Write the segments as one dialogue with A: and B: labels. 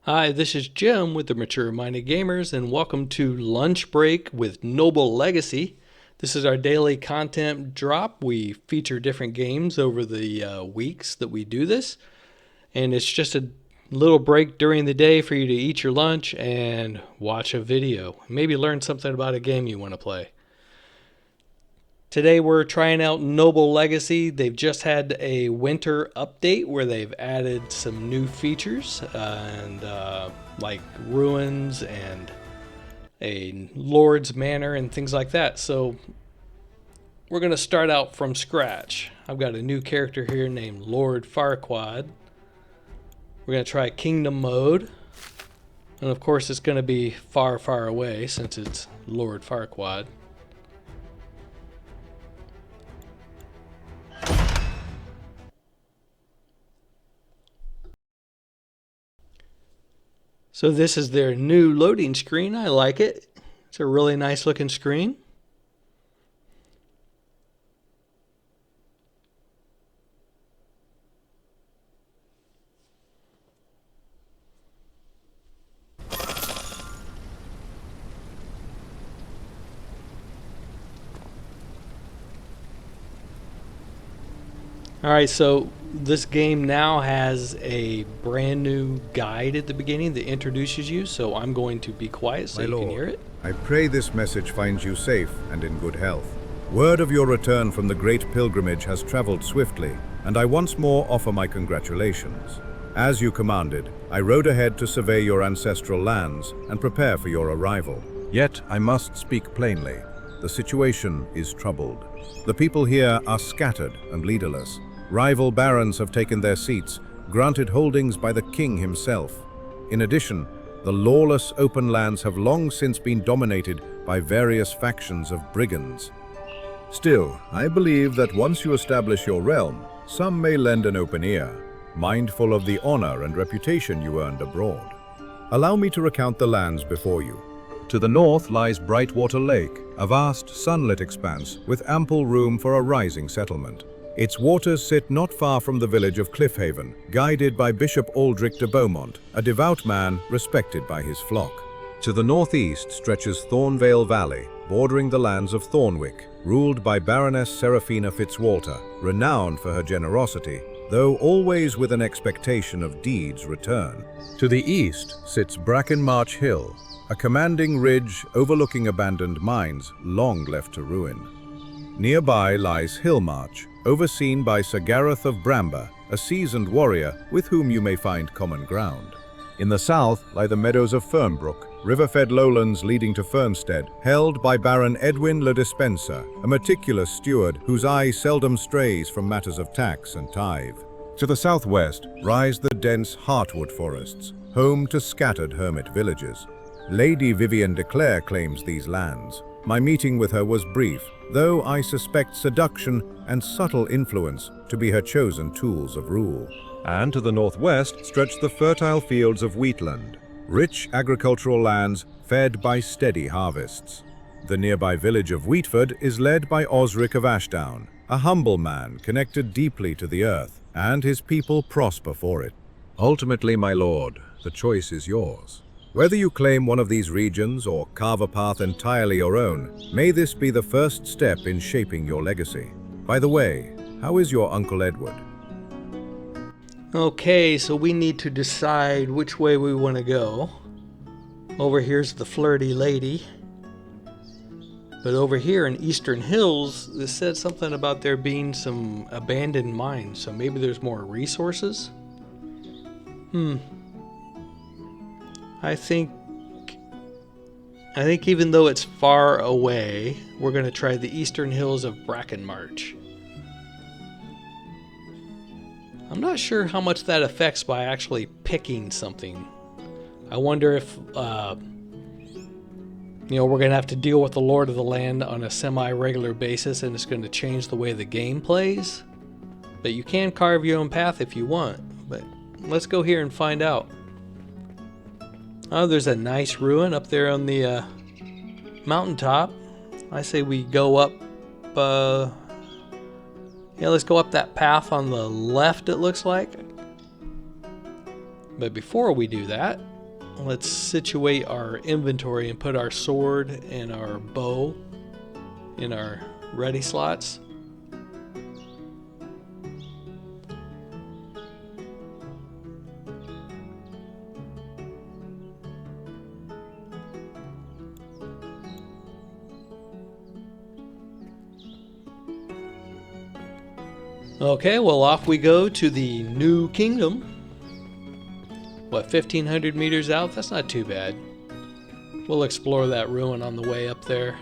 A: Hi, this is Jim with the Mature Minded Gamers, and welcome to Lunch Break with Noble Legacy. This is our daily content drop. We feature different games over the weeks that we do this, and it's just a little break during the day for you to eat your lunch and watch a video. Maybe learn something about a game you want to play. Today we're trying out Noble Legacy. They've just had a winter update where they've added some new features like ruins and a Lord's Manor and things like that. So we're going to start out from scratch. I've got a new character here named Lord Farquad. We're going to try Kingdom mode. And of course it's going to be far, far away since it's Lord Farquad. So this is their new loading screen. I like it. It's a really nice looking screen. Alright, so this game now has a brand new guide at the beginning that introduces you, so I'm going to be quiet so you can hear it.
B: I pray this message finds you safe and in good health. Word of your return from the great pilgrimage has traveled swiftly, and I once more offer my congratulations. As you commanded, I rode ahead to survey your ancestral lands and prepare for your arrival. Yet I must speak plainly. The situation is troubled. The people here are scattered and leaderless. Rival barons have taken their seats, granted holdings by the king himself. In addition, the lawless open lands have long since been dominated by various factions of brigands. Still, I believe that once you establish your realm, some may lend an open ear, mindful of the honor and reputation you earned abroad. Allow me to recount the lands before you. To the north lies Brightwater Lake, a vast sunlit expanse with ample room for a rising settlement. Its waters sit not far from the village of Cliffhaven, guided by Bishop Aldrich de Beaumont, a devout man respected by his flock. To the northeast stretches Thornvale Valley, bordering the lands of Thornwick, ruled by Baroness Seraphina Fitzwalter, renowned for her generosity, though always with an expectation of deeds return. To the east sits Brackenmarch Hill, a commanding ridge overlooking abandoned mines long left to ruin. Nearby lies Hillmarch, overseen by Sir Gareth of Bramber, a seasoned warrior with whom you may find common ground. In the south lie the meadows of Fernbrook, river-fed lowlands leading to Fernstead, held by Baron Edwin le Despencer, a meticulous steward whose eye seldom strays from matters of tax and tithe. To the southwest rise the dense Heartwood forests, home to scattered hermit villages. Lady Vivian de Clare claims these lands. My meeting with her was brief, though I suspect seduction and subtle influence to be her chosen tools of rule. And to the northwest stretch the fertile fields of Wheatland, rich agricultural lands fed by steady harvests. The nearby village of Wheatford is led by Osric of Ashdown, a humble man connected deeply to the earth, and his people prosper for it. Ultimately, my lord, the choice is yours. Whether you claim one of these regions or carve a path entirely your own, may this be the first step in shaping your legacy. By the way, how is your Uncle Edward?
A: Okay, so we need to decide which way we want to go. Over here's the flirty lady. But over here in Eastern Hills, it said something about there being some abandoned mines, so maybe there's more resources? I think even though it's far away, we're going to try the Eastern Hills of Brackenmarch. I'm not sure how much that affects by actually picking something. I wonder if, we're going to have to deal with the Lord of the Land on a semi-regular basis and it's going to change the way the game plays. But you can carve your own path if you want. But let's go here and find out. Oh, there's a nice ruin up there on the mountaintop. I say we go up, let's go up that path on the left, it looks like. But before we do that, let's situate our inventory and put our sword and our bow in our ready slots. Okay, well, off we go to the New Kingdom. What, 1,500 meters out? That's not too bad. We'll explore that ruin on the way up there.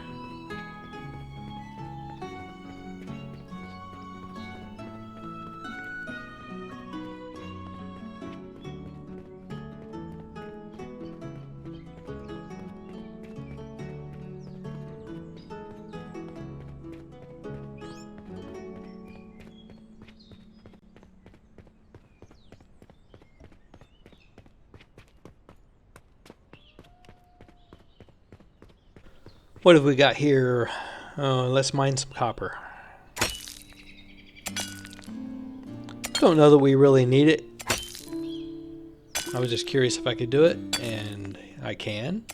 A: What have we got here? Let's mine some copper. Don't know that we really need it. I was just curious if I could do it, and I can.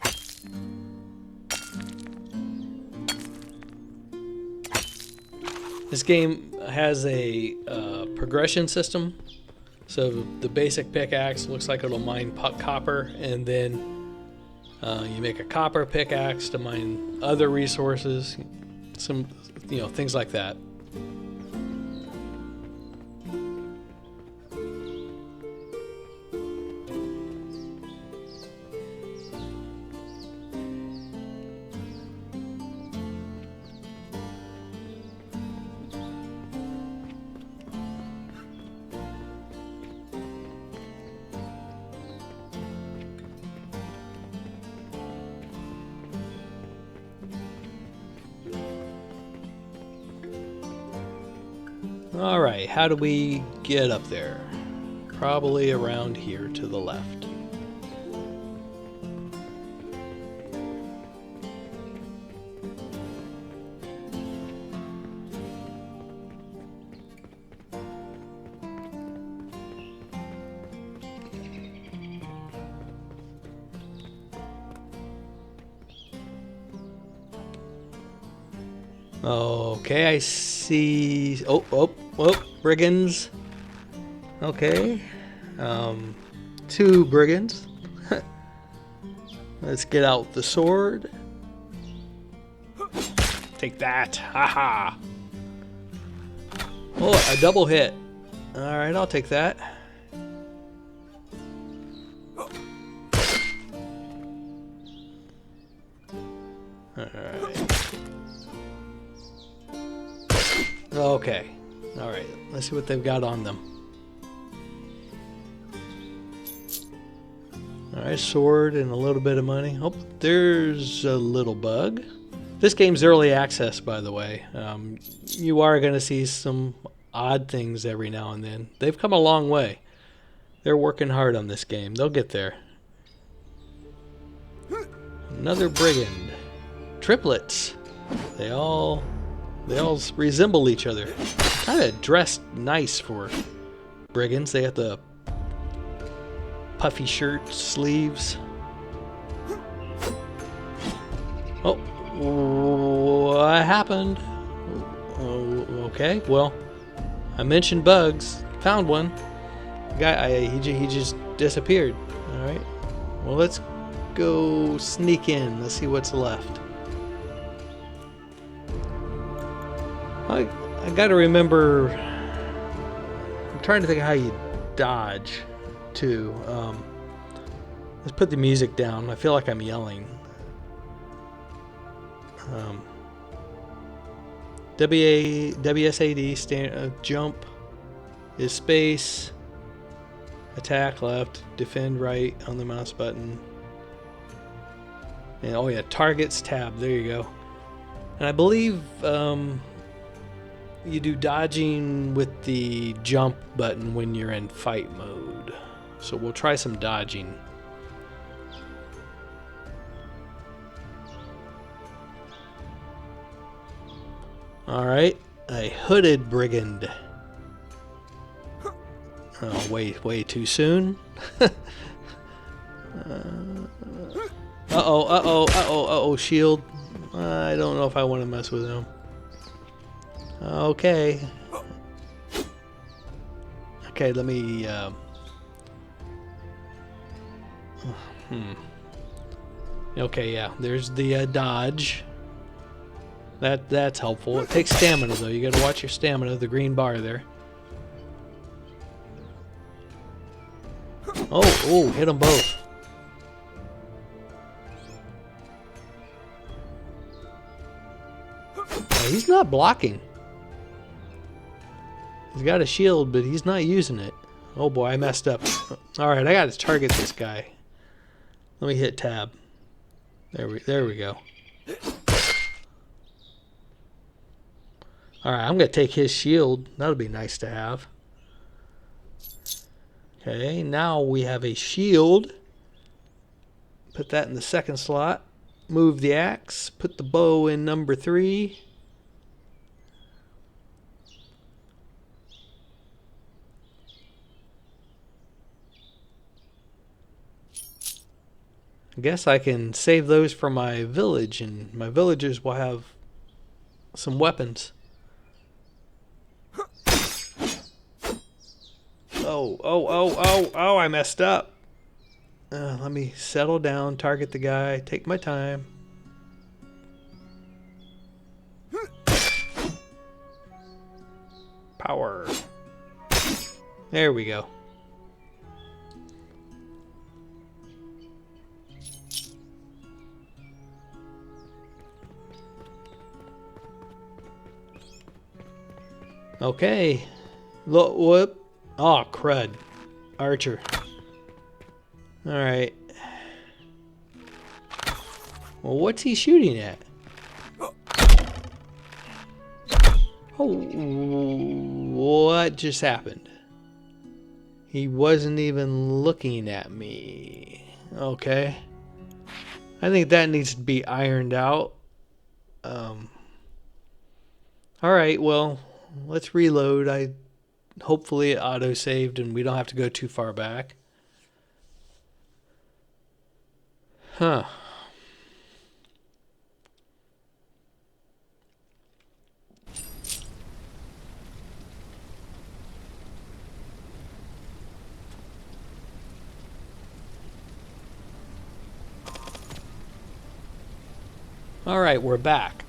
A: This game has a progression system. So the basic pickaxe looks like it'll mine copper, and then you make a copper pickaxe to mine other resources, some, things like that. Alright, how do we get up there? Probably around here to the left. Okay, I see. Oh, brigands. Okay, 2 brigands. Let's get out the sword. Take that, haha. Oh, a double hit. All right, I'll take that. All right. Okay. All right. Let's see what they've got on them. All right, sword and a little bit of money. Oh, there's a little bug. This game's early access, by the way. You are going to see some odd things every now and then. They've come a long way. They're working hard on this game. They'll get there. Another brigand. Triplets. They all resemble each other. Kind of dressed nice for brigands. They have the puffy shirt sleeves. Oh, what happened? Okay, well, I mentioned bugs. Found one. He just disappeared. All right. Well, let's go sneak in. Let's see what's left. I got to remember. I'm trying to think of how you dodge, too. Let's put the music down. I feel like I'm yelling. WSAD jump is space. Attack left. Defend right on the mouse button. And oh yeah, targets tab. There you go. And I believe you do dodging with the jump button when you're in fight mode. So we'll try some dodging. Alright, a hooded brigand. Oh, way too soon. Uh-oh, uh-oh, uh-oh, uh-oh, shield. I don't know if I want to mess with him. Okay. Okay, let me, Okay, yeah, there's the dodge. That's helpful. It takes stamina, though. You gotta watch your stamina, the green bar there. Oh, hit them both. He's not blocking. He's got a shield, but he's not using it. Oh boy, I messed up. Alright, I gotta target this guy. Let me hit tab. There we go. Alright, I'm gonna take his shield. That'll be nice to have. Okay, now we have a shield. Put that in the second slot. Move the axe. Put the bow in number 3. I guess I can save those for my village, and my villagers will have some weapons. Oh, I messed up. Let me settle down, target the guy, take my time. Power. There we go. Okay. Look, whoop. Oh, crud. Archer. Alright. Well, what's he shooting at? Oh, what just happened? He wasn't even looking at me. Okay. I think that needs to be ironed out. Alright, well, let's reload. Hopefully it auto-saved and we don't have to go too far back. Huh. Alright, we're back.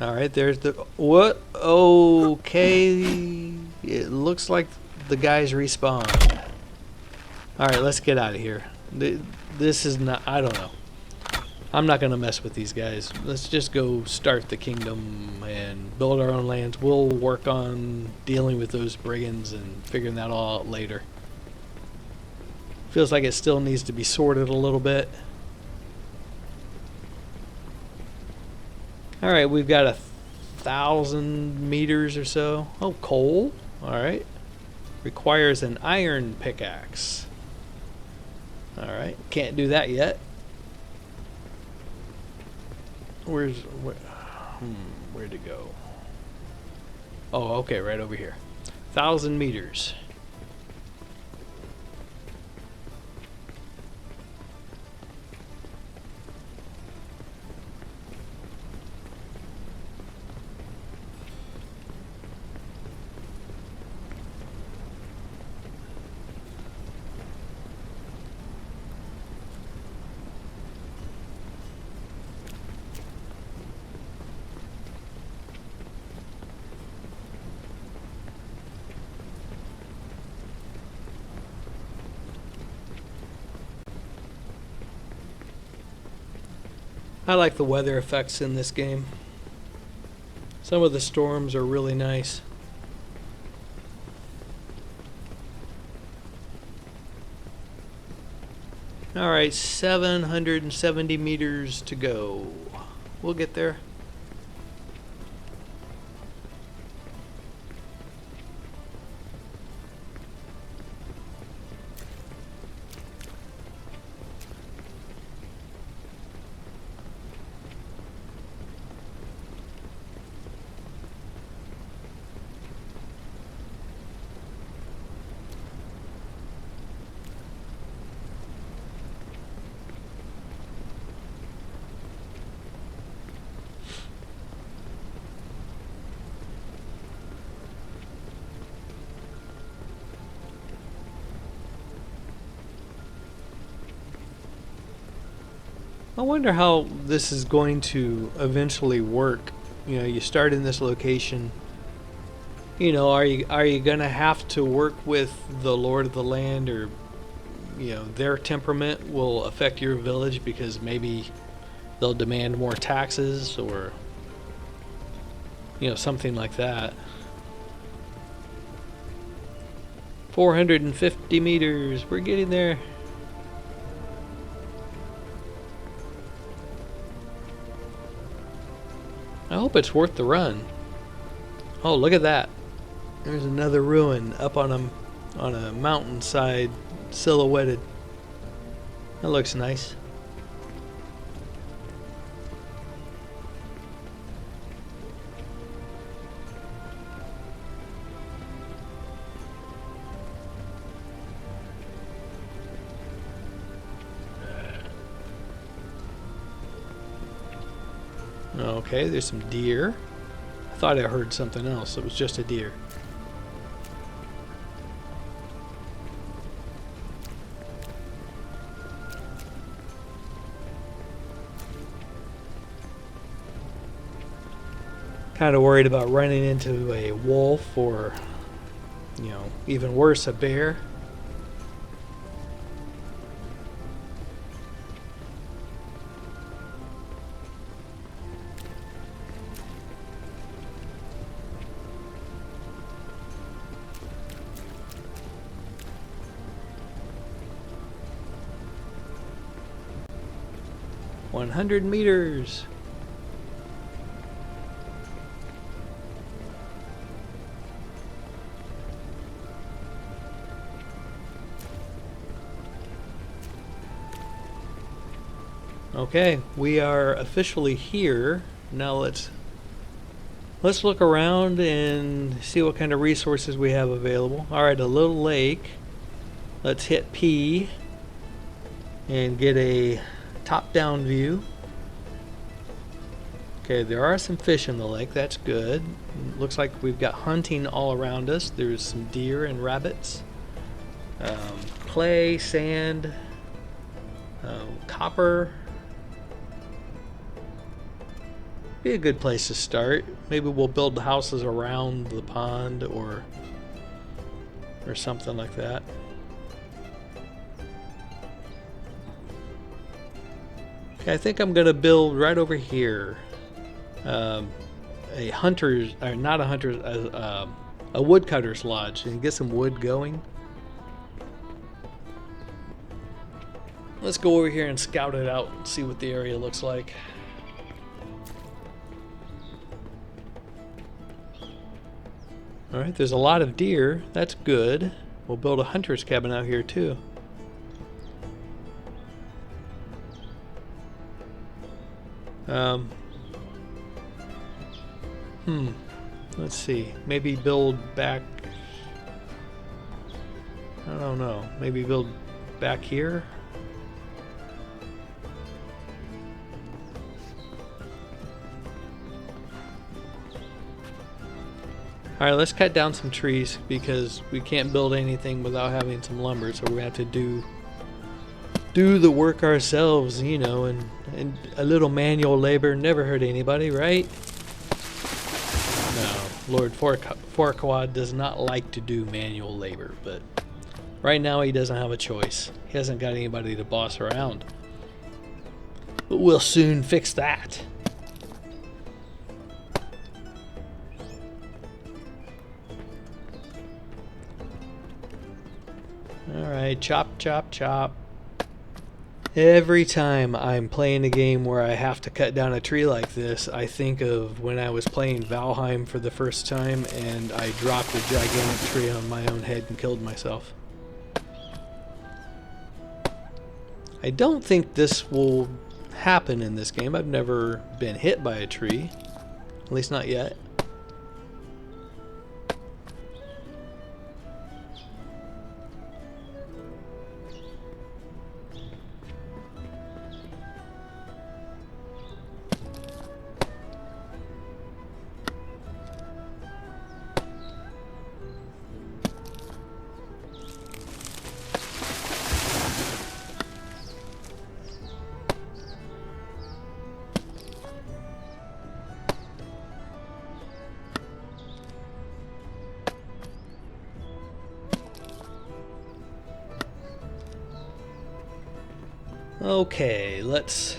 A: Alright, there's the... What? Okay. It looks like the guys respawned. Alright, let's get out of here. This is not... I don't know. I'm not going to mess with these guys. Let's just go start the kingdom and build our own lands. We'll work on dealing with those brigands and figuring that all out later. Feels like it still needs to be sorted a little bit. Alright, we've got 1,000 meters or so. Oh, coal. Alright. Requires an iron pickaxe. Alright, can't do that yet. Where'd it go? Oh, okay, right over here. 1,000 meters. I like the weather effects in this game. Some of the storms are really nice. Alright, 770 meters to go. We'll get there. I wonder how this is going to eventually work. You know, you start in this location. You know, are you gonna have to work with the lord of the land, or you know, their temperament will affect your village because maybe they'll demand more taxes, or you know, something like that. 450 meters. We're getting there. I hope it's worth the run. Oh, look at that. There's another ruin up on a mountainside, silhouetted. That looks nice. Okay, there's some deer. I thought I heard something else. It was just a deer. Kind of worried about running into a wolf, or, you know, even worse, a bear. "100 meters." Okay, we are officially here. Now let's look around and see what kind of resources we have available. All right, a little lake. Let's hit P and get a top-down view. Okay, there are some fish in the lake. That's good. Looks like we've got hunting all around us. There's some deer and rabbits. Clay, sand, copper. Be a good place to start. Maybe we'll build the houses around the pond, or something like that. Okay, I think I'm gonna build right over here a hunter's, or not a hunter's, a woodcutter's lodge, and get some wood going. Let's go over here and scout it out and see what the area looks like. Alright, there's a lot of deer. That's good. We'll build a hunter's cabin out here too. Let's see. Maybe build back... I don't know. Maybe build back here? Alright, let's cut down some trees, because we can't build anything without having some lumber, so we have to do the work ourselves, you know, and a little manual labor never hurt anybody, right? No, Lord Farquad does not like to do manual labor, but right now he doesn't have a choice. He hasn't got anybody to boss around. But we'll soon fix that. Alright, chop, chop, chop. Every time I'm playing a game where I have to cut down a tree like this, I think of when I was playing Valheim for the first time and I dropped a gigantic tree on my own head and killed myself. I don't think this will happen in this game. I've never been hit by a tree, at least not yet. Okay, let's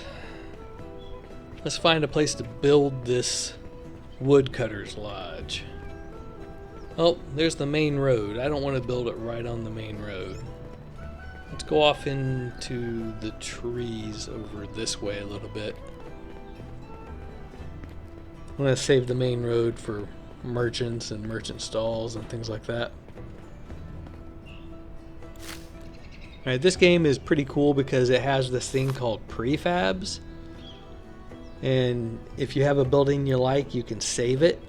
A: find a place to build this woodcutter's lodge. Oh, there's the main road. I don't want to build it right on the main road. Let's go off into the trees over this way a little bit. I'm going to save the main road for merchants and merchant stalls and things like that. Alright, this game is pretty cool because it has this thing called prefabs. And if you have a building you like, you can save it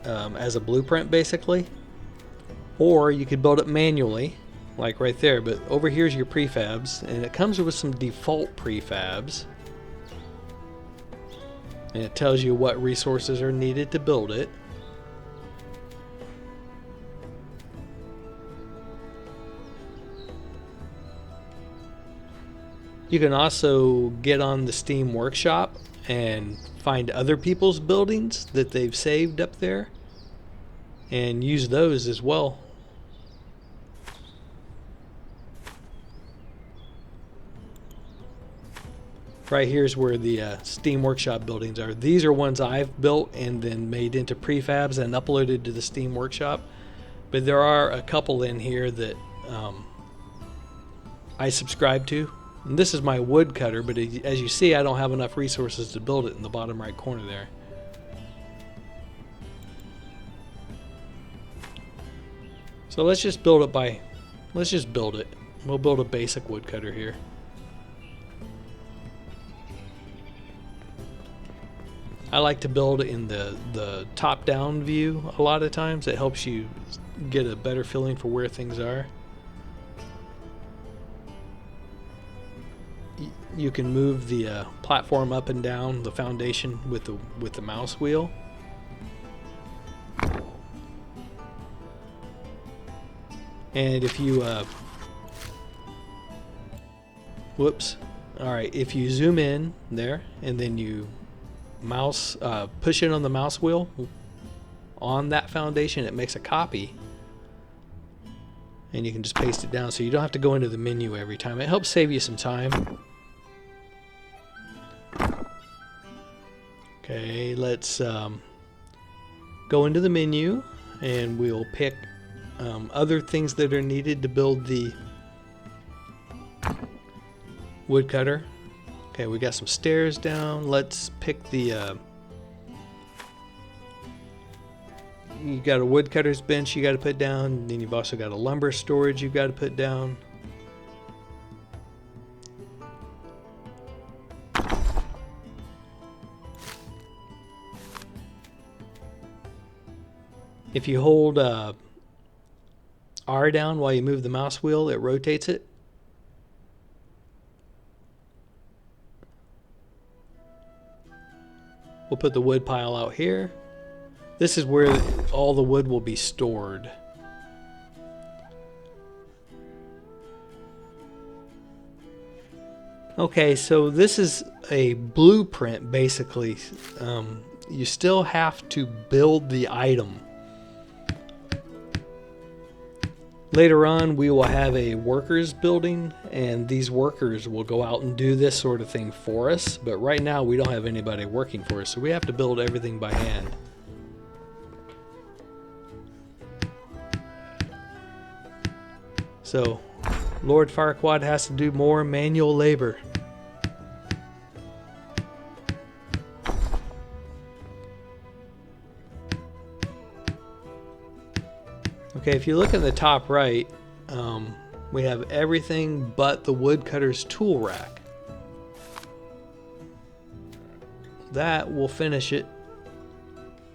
A: as a blueprint basically. Or you could build it manually, like right there. But over here's your prefabs, and it comes with some default prefabs. And it tells you what resources are needed to build it. You can also get on the Steam Workshop and find other people's buildings that they've saved up there and use those as well. Right here's where the Steam Workshop buildings are. These are ones I've built and then made into prefabs and uploaded to the Steam Workshop. But there are a couple in here that I subscribe to. And this is my woodcutter, but as you see, I don't have enough resources to build it in the bottom right corner there. So let's just build it let's just build it. We'll build a basic woodcutter here. I like to build in the top-down view a lot of times. It helps you get a better feeling for where things are. You can move the platform up and down the foundation with the mouse wheel. And if you whoops. Alright, if you zoom in there and then you mouse push in on the mouse wheel on that foundation, it makes a copy. And you can just paste it down so you don't have to go into the menu every time. It helps save you some time. Okay, let's go into the menu and we'll pick other things that are needed to build the woodcutter. Okay, we got some stairs down. Let's pick the you got a woodcutter's bench you got to put down, then you've also got a lumber storage you've got to put down. If you hold R down while you move the mouse wheel, it rotates it. We'll put the wood pile out here. This is where all the wood will be stored. Okay, so this is a blueprint basically. You still have to build the item. Later on, we will have a workers building, and these workers will go out and do this sort of thing for us. But right now, we don't have anybody working for us, so we have to build everything by hand. So, Lord Farquad has to do more manual labor. Okay, if you look in the top right, we have everything but the woodcutter's tool rack. That will finish it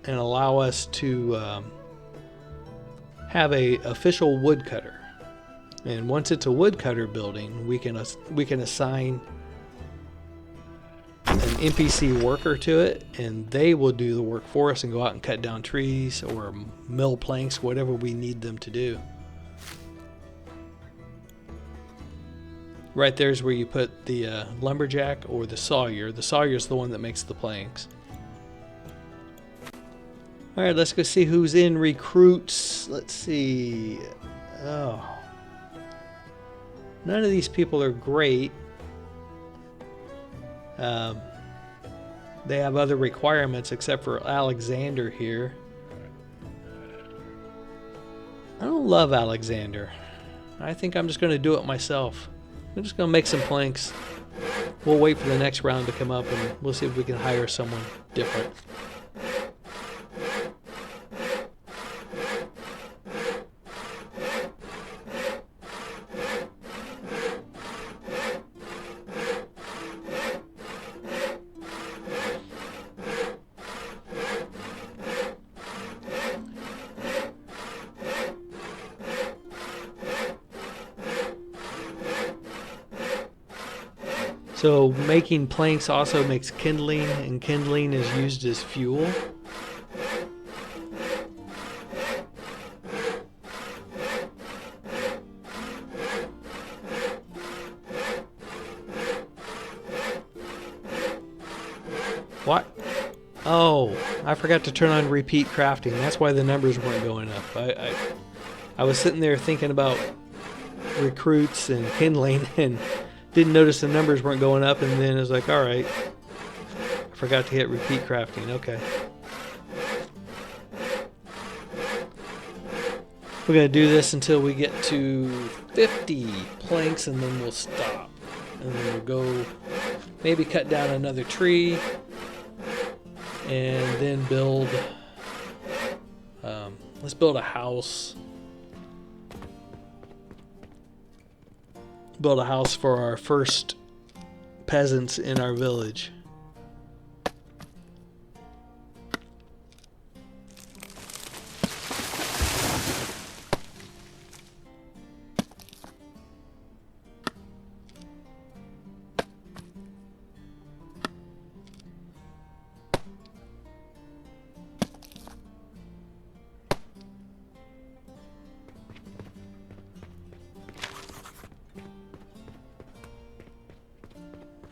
A: and allow us to have a official woodcutter. And once it's a woodcutter building, we can assign an NPC worker to it, and they will do the work for us and go out and cut down trees or mill planks, whatever we need them to do. Right there's where you put the lumberjack or the sawyer. The sawyer is the one that makes the planks. Alright, let's go see who's in recruits. Let's see. Oh. None of these people are great. They have other requirements except for Alexander here. I don't love Alexander. I think I'm just going to do it myself. I'm just going to make some planks. We'll wait for the next round to come up and we'll see if we can hire someone different. So making planks also makes kindling, and kindling is used as fuel. What? Oh, I forgot to turn on repeat crafting. That's why the numbers weren't going up. I was sitting there thinking about recruits and kindling and didn't notice the numbers weren't going up, and then it was like, alright, I forgot to hit repeat crafting. Okay. We're going to do this until we get to 50 planks, and then we'll stop. And then we'll go maybe cut down another tree, and then build, let's build a house. Build a house for our first peasants in our village.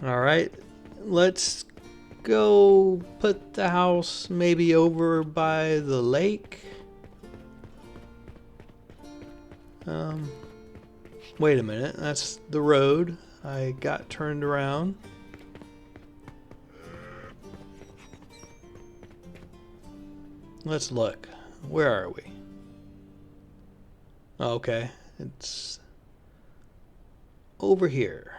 A: Alright, let's go put the house maybe over by the lake. Wait a minute, that's the road. I got turned around. Let's look. Where are we? Okay, it's over here.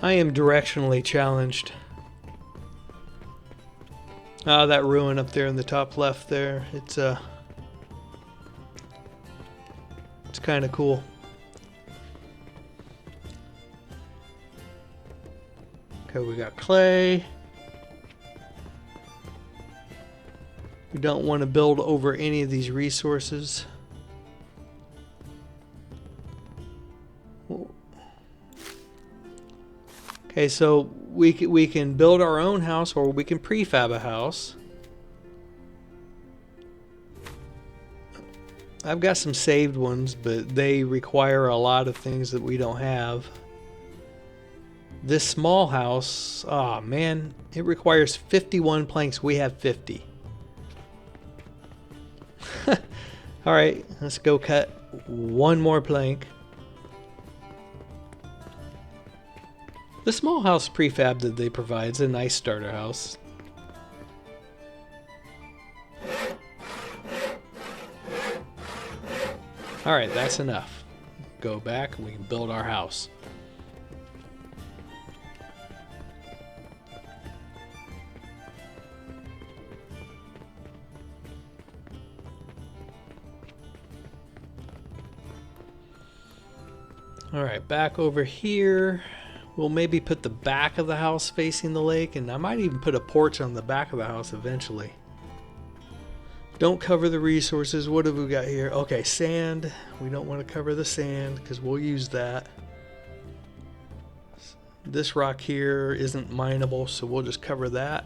A: I am directionally challenged. Ah, that ruin up there in the top left there. It's kind of cool. Okay, we got clay. We don't want to build over any of these resources. Okay, so we can build our own house, or we can prefab a house. I've got some saved ones, but they require a lot of things that we don't have. This small house, oh man, it requires 51 planks. We have 50. Alright, let's go cut one more plank. The small house prefab that they provide is a nice starter house. Alright, that's enough. Go back and we can build our house. Alright, back over here. We'll maybe put the back of the house facing the lake, and I might even put a porch on the back of the house eventually. Don't cover the resources. What have we got here? Okay, sand. We don't want to cover the sand because we'll use that. This rock here isn't mineable, so we'll just cover that.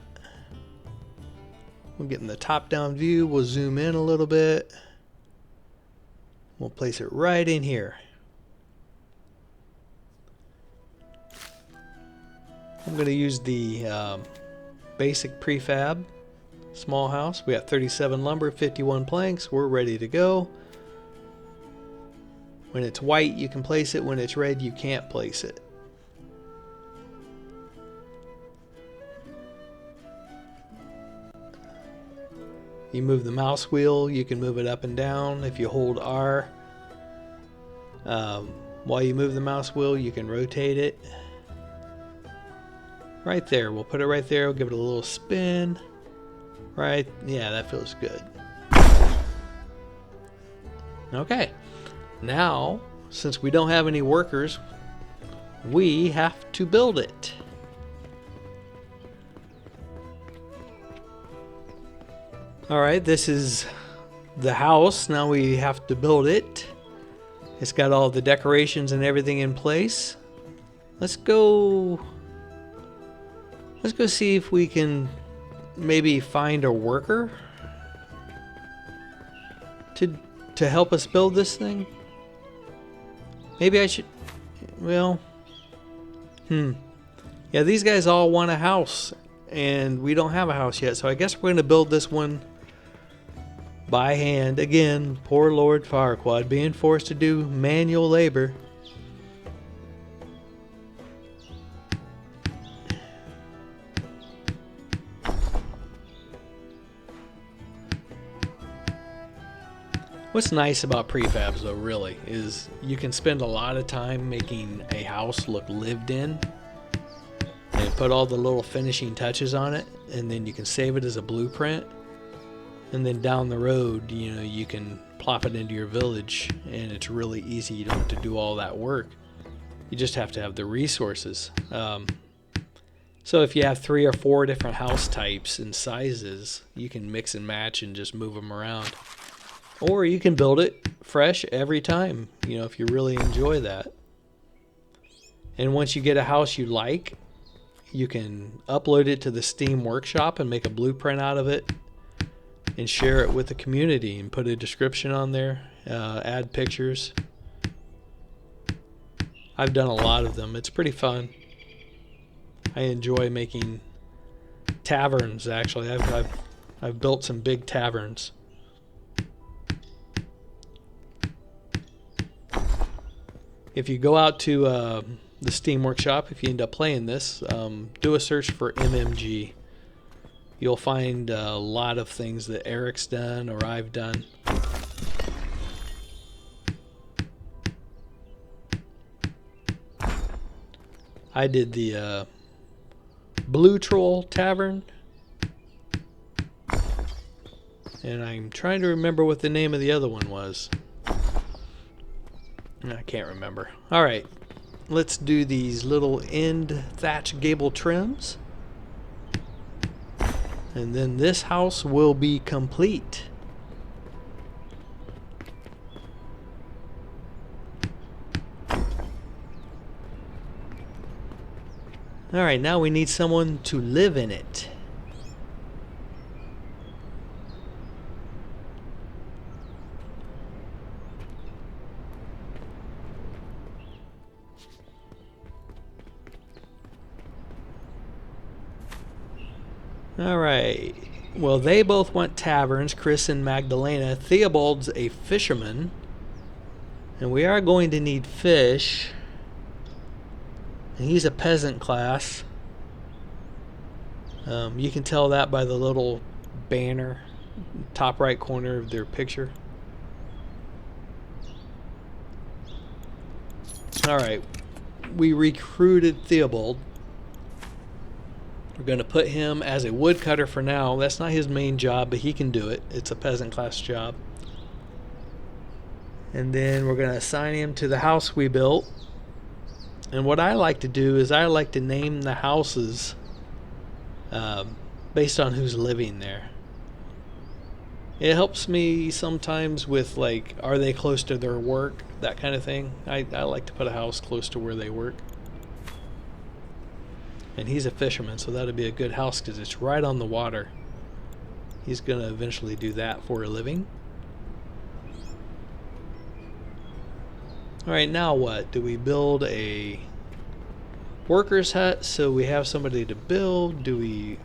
A: We'll get in the top-down view. We'll zoom in a little bit. We'll place it right in here. I'm going to use the basic prefab small house. We got 37 lumber, 51 planks. We're ready to go. When it's white, you can place it. When it's red, you can't place it. You move the mouse wheel, you can move it up and down. If you hold R, while you move the mouse wheel, you can rotate it. Right there, we'll put it right there, we'll give it a little spin. Right, yeah, that feels good. Okay, now, since we don't have any workers, we have to build it. Alright, this is the house. Now we have to build it. It's got all the decorations and everything in place. Let's go see if we can maybe find a worker to help us build this thing. Maybe I should, well, yeah, these guys all want a house and we don't have a house yet, so I guess we're going to build this one by hand. Again, poor Lord Farquad being forced to do manual labor. What's nice about prefabs though, really, is you can spend a lot of time making a house look lived in and put all the little finishing touches on it, and then you can save it as a blueprint. And then down the road, you know, you can plop it into your village and it's really easy. You don't have to do all that work. You just have to have the resources. So if you have 3 or 4 different house types and sizes, you can mix and match and just move them around. Or you can build it fresh every time, you know, if you really enjoy that. And once you get a house you like, you can upload it to the Steam Workshop and make a blueprint out of it and share it with the community and put a description on there, add pictures. I've done a lot of them. It's pretty fun. I enjoy making taverns, actually. I've built some big taverns. If you go out to the Steam Workshop, if you end up playing this, do a search for MMG. You'll find a lot of things that Eric's done or I've done. I did the Blue Troll Tavern. And I'm trying to remember what the name of the other one was. I can't remember. Alright, let's do these little end thatch gable trims. And then this house will be complete. Alright, now we need someone to live in it. Alright, well, they both want taverns, Chris and Magdalena. Theobald's a fisherman, and we are going to need fish. And he's a peasant class. You can tell that by the little banner, top right corner of their picture. Alright, we recruited Theobald. We're going to put him as a woodcutter for now. That's not his main job, but he can do it. It's a peasant class job. And then we're going to assign him to the house we built. And what I like to do is I like to name the houses based on who's living there. It helps me sometimes with, like, are they close to their work, that kind of thing. I like to put a house close to where they work. And he's a fisherman, so that'd be a good house because it's right on the water. He's going to eventually do that for a living. Alright, now what? Do we build a worker's hut so we have somebody to build? Do we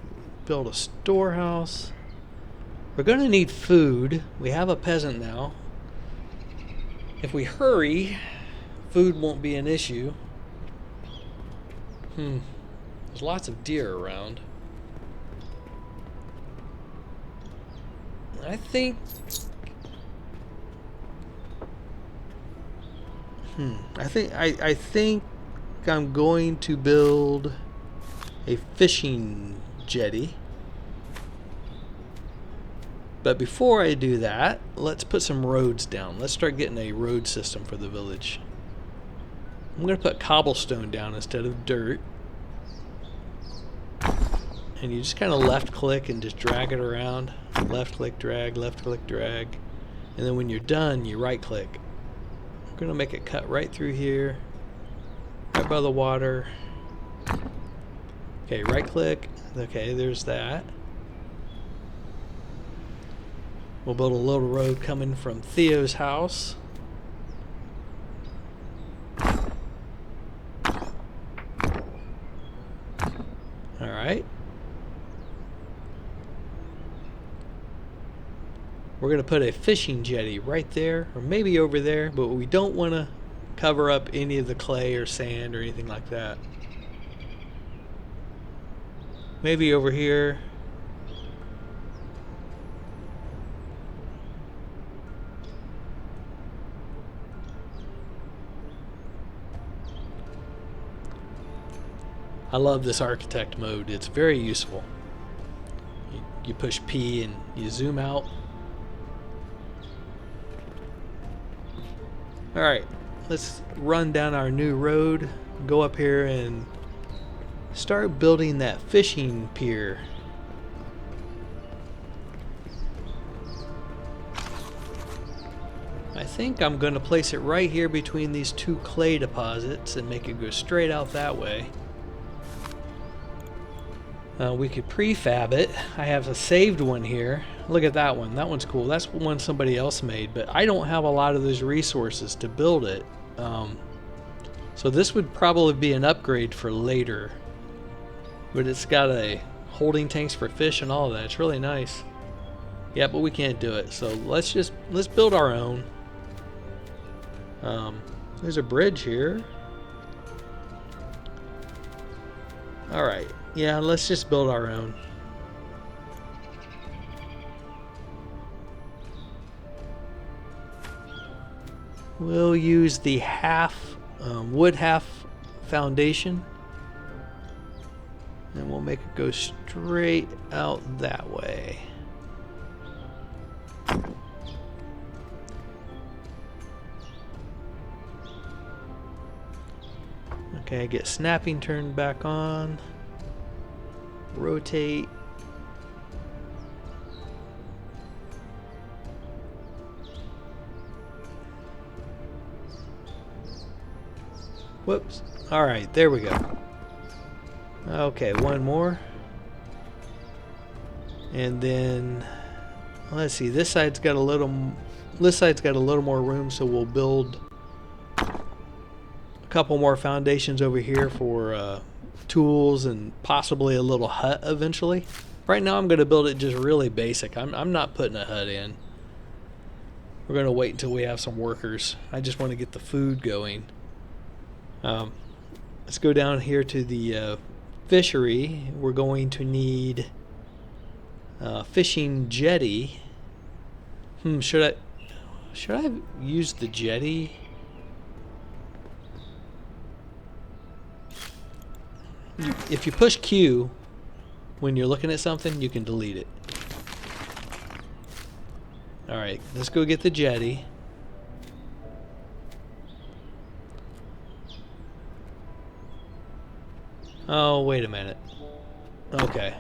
A: build a storehouse? We're going to need food. We have a peasant now. If we hurry, food won't be an issue. There's lots of deer around. I think... I think I'm going to build a fishing jetty. But before I do that, let's put some roads down. Let's start getting a road system for the village. I'm going to put cobblestone down instead of dirt. And you just kind of left click and just drag it around. Left click, drag, left click, drag. And then when you're done, you right click. I'm going to make it cut right through here. Right by the water. Okay, right click. Okay, there's that. We'll build a little road coming from Theo's house. Alright. We're going to put a fishing jetty right there, or maybe over there, but we don't want to cover up any of the clay or sand or anything like that. Maybe over here. I love this architect mode. It's very useful. You push P and you zoom out. Alright, let's run down our new road, go up here and start building that fishing pier. I think I'm going to place it right here between these two clay deposits and make it go straight out that way. We could prefab it. I have a saved one here. Look at that one. That one's cool. That's one somebody else made, but I don't have a lot of those resources to build it. So this would probably be an upgrade for later. But it's got a holding tanks for fish and all of that. It's really nice. Yeah, but we can't do it. So let's build our own. There's a bridge here. Alright. Yeah, let's just build our own. We'll use the wood half foundation. And we'll make it go straight out that way. Okay, get snapping turned back on. Rotate. Whoops. Alright, there we go. Okay, one more. And then let's see, this side's got a little more room, so we'll build a couple more foundations over here for tools and possibly a little hut eventually. Right now I'm going to build it just really basic. I'm not putting a hut in. We're going to wait until we have some workers. I just want to get the food going. Let's go down here to the fishery. We're going to need fishing jetty. Should I use the jetty? If you push Q when you're looking at something, you can delete it. Alright, let's go get the jetty. Oh, wait a minute. Okay.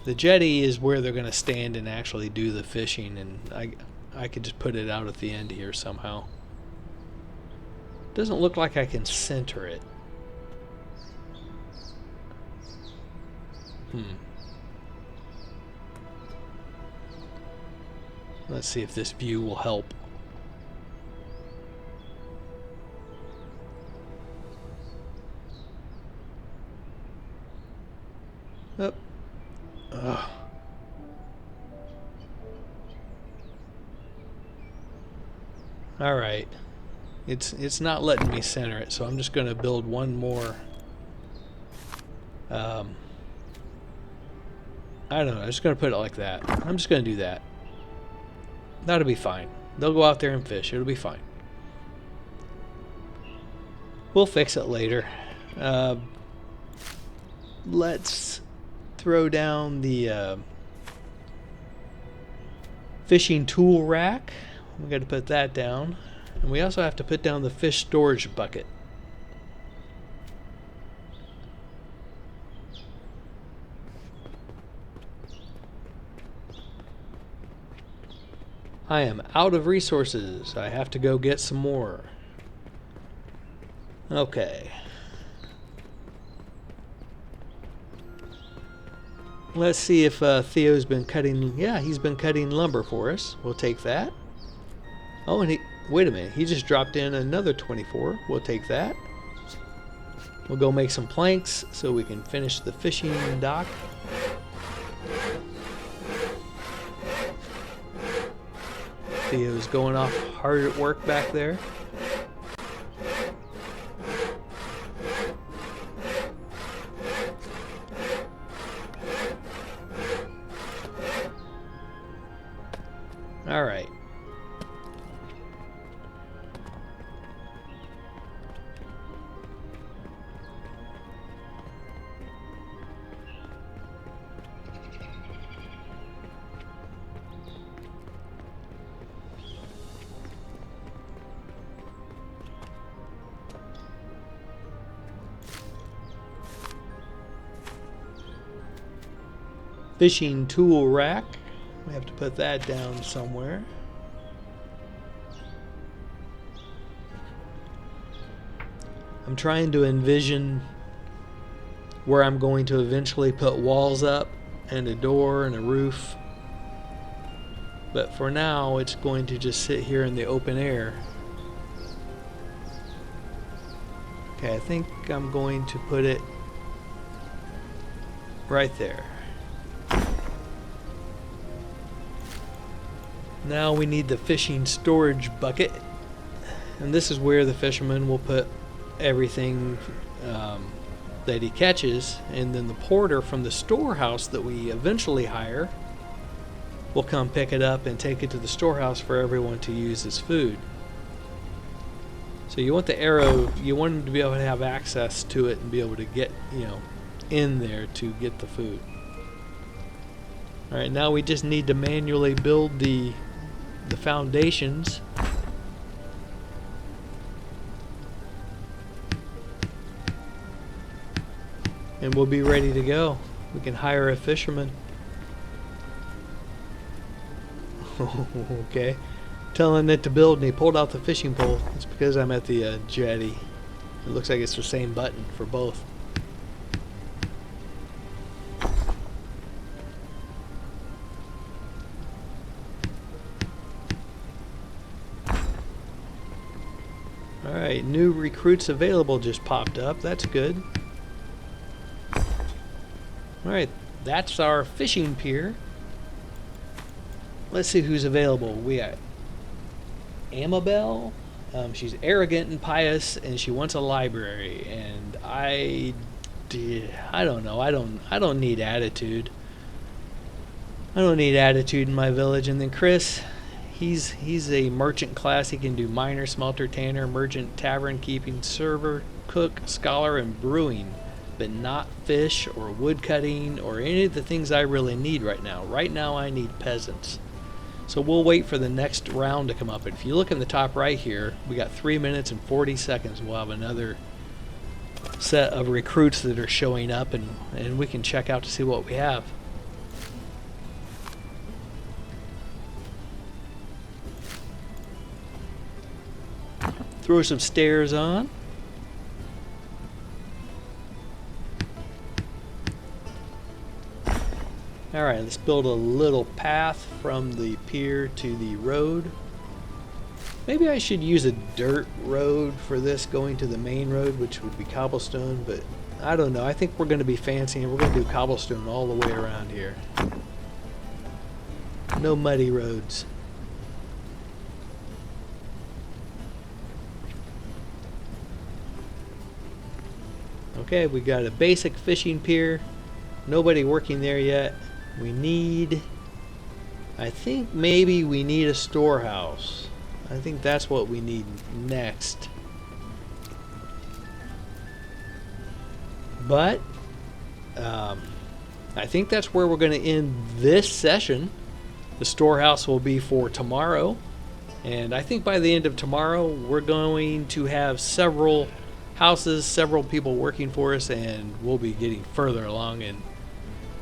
A: The jetty is where they're going to stand and actually do the fishing, and I could just put it out at the end here somehow. Doesn't look like I can center it. Let's see if this view will help. Oh. Ugh. All right. It's not letting me center it, so I'm just going to build one more. I don't know. I'm just going to put it like that. I'm just going to do that. That'll be fine. They'll go out there and fish. It'll be fine. We'll fix it later. Let's throw down the fishing tool rack. We got to put that down. And we also have to put down the fish storage bucket. I am out of resources. I have to go get some more. Okay. Let's see if Theo's been cutting. Yeah, he's been cutting lumber for us. We'll take that. Oh, and wait a minute. He just dropped in another 24. We'll take that. We'll go make some planks so we can finish the fishing dock. Theo's going off hard at work back there. All right. Fishing tool rack. We have to put that down somewhere. I'm trying to envision where I'm going to eventually put walls up and a door and a roof. But for now, it's going to just sit here in the open air. Okay, I think I'm going to put it right there. Now we need the fishing storage bucket, and this is where the fisherman will put everything that he catches, and then the porter from the storehouse that we eventually hire will come pick it up and take it to the storehouse for everyone to use as food. So you want the arrow, you want him to be able to have access to it and be able to get, in there to get the food. Alright, now we just need to manually build the foundations. And we'll be ready to go. We can hire a fisherman. Okay. Telling it to build and he pulled out the fishing pole. It's because I'm at the jetty. It looks like it's the same button for both. Alright, new recruits available just popped up. That's good. Alright, that's our fishing pier. Let's see who's available. We got Amabel. She's arrogant and pious, and she wants a library. And I don't know. I don't need attitude. I don't need attitude in my village. And then Chris, he's a merchant class. He can do miner, smelter, tanner, merchant, tavern keeping, server, cook, scholar, and brewing, but not fish or wood cutting or any of the things I really need right now. Right now I need peasants. So we'll wait for the next round to come up. If you look in the top right here, we got 3 minutes and 40 seconds. We'll have another set of recruits that are showing up, and we can check out to see what we have. Throw some stairs on. Alright, let's build a little path from the pier to the road. Maybe I should use a dirt road for this going to the main road, which would be cobblestone, but I don't know. I think we're going to be fancy and we're going to do cobblestone all the way around here. No muddy roads. Okay, we got a basic fishing pier. Nobody working there yet. We need... I think maybe we need a storehouse. I think that's what we need next. But I think that's where we're going to end this session. The storehouse will be for tomorrow. And I think by the end of tomorrow, we're going to have several houses, several people working for us, and we'll be getting further along. And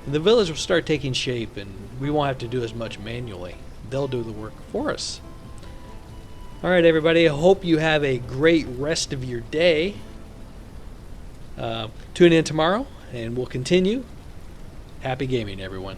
A: the village will start taking shape, and we won't have to do as much manually. They'll do the work for us. Alright everybody, I hope you have a great rest of your day. Tune in tomorrow and we'll continue. Happy gaming everyone.